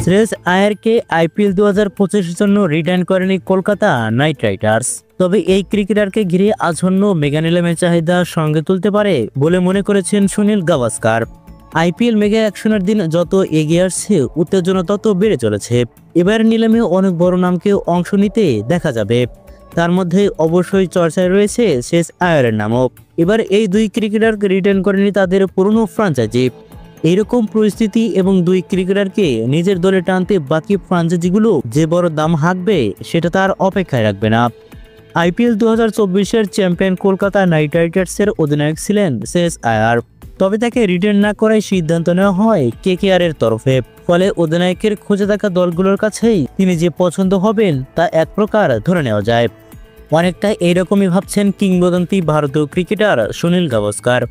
Shreyas আয়ারকে IPL 2025 জন্য return করেনি Kolkata night Riders. তবে এই ক্রিকেটারকে ঘিরে আসন্ন মেগা নিলামের চাহিদা সঙ্গে তুলতে পারে বলে মনে করেছেন সুনীল গাভাস্কার। আইপিএল মেগা অ্যাকশনের দিন যত এগিয়ে আসছে, উত্তেজনা তত বেড়ে চলেছে। এবার নিলামে অনেক বড় নামকে অংশ নিতে দেখা যাবে। তার মধ্যে অবশ্যই চর্চায় রয়েছে শ্রেয়স আয়ারের নামও। এবার এই দুই ক্রিকেটারকে রিটার্ন করেনি তাদের পুরনো ফ্রাঞ্চাইজি। এইরকম পরিস্থিতি এবং দুই ক্রিকেটারকে নিজের দলে টানতে বাকি ফ্রাঞ্চাইজিগুলো যে বড় দাম হাঁকবে সেটা তার অপেক্ষায় রাখবে না। আইপিএল 2024-এর চ্যাম্পিয়ন কলকাতা নাইট রাইডার্সের অধিনায়ক ছিলেন শ্রেয়স আয়ার। তবে তাকে রিটার্ন না করার সিদ্ধান্ত নেওয়া হয় কেকেআরের তরফে। ফলে অধিনায়কের খোঁজে থাকা দলগুলোর কাছেই তিনি যে পছন্দ হবেন তা এক প্রকার ধরে নেওয়া যায়। অনেকটা এইরকমই ভাবছেন কিংবদন্তি ভারতীয় ক্রিকেটার সুনীল গাভাস্কার।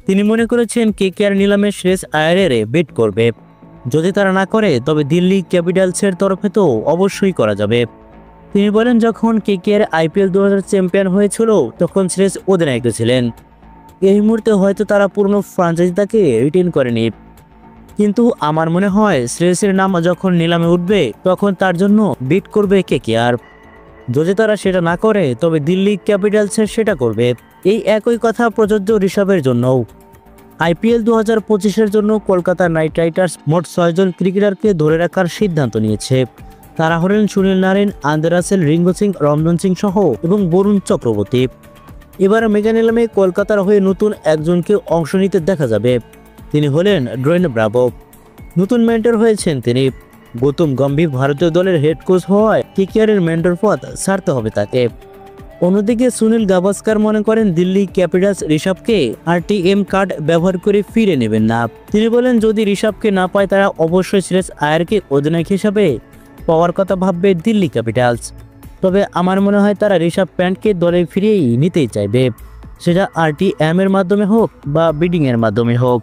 তিনি মনে করেছেন কেকেআর নিলামে শ্রেয়স আয়ারের বেট করবে। যদি তারা না করে তবে দিল্লি ক্যাপিটালসের তরফে তো অবশ্যই করা যাবে। তিনি বলেন, যখন কেকেআর আইপিএল 2000 চ্যাম্পিয়ন হয়েছিল তখন শ্রেয়স অধিনায়ক ছিলেন। এই মুহূর্তে হয়তো তারা পুরনো ফ্রাঞ্চাইজি তাকে রিটেন করেনি, কিন্তু আমার মনে হয় শ্রেয়সের নাম যখন নিলামে উঠবে তখন তার জন্য বিট করবে কেকেআর। যদি তারা সেটা না করে তবে দিল্লি ক্যাপিটালসের সেটা করবে। এই একই কথা প্রযোজ্য ঋষভের জন্যও। আইপিএল 2025-এর জন্য কলকাতা নাইট রাইডার্স মোট 6 জন ক্রিকেটারকে ধরে রাখার সিদ্ধান্ত নিয়েছে। তারা হলেন সুনীল নারায়ণ, আন্দ্রে রাসেল, রিঙ্কু সিং, রমনদীপ সিং সহ এবং বরুণ চক্রবর্তী। এবার মেগা নিলামে কলকাতার হয়ে নতুন একজনকে অংশ নিতে দেখা যাবে। তিনি হলেন ডোয়েন ব্রাভো। নতুন মেন্টর হয়েছেন তিনি। গৌতম গম্ভীর ভারতীয় দলের হেড কোচ হওয়ায় কেকেআরের মেন্টর পদ ছাড়তে হবে তাকে। অন্যদিকে সুনীল গাভাস্কার মনে করেন দিল্লি ক্যাপিটালস ঋষভকে আরটিএম কার্ড ব্যবহার করে ফিরে নেবেন না। তিনি বলেন, যদি ঋষভকে না পায় তারা অবশ্যই শ্রেয়স আয়ারকে অধিনায়ক হিসাবে পাওয়ার কথা ভাববে দিল্লি ক্যাপিটালস। তবে আমার মনে হয় তারা ঋষভ প্যান্টকে দলে ফিরিয়েই নিতেই চাইবে, সেটা আরটিএম এর মাধ্যমে হোক বা বিডিং এর মাধ্যমে হোক।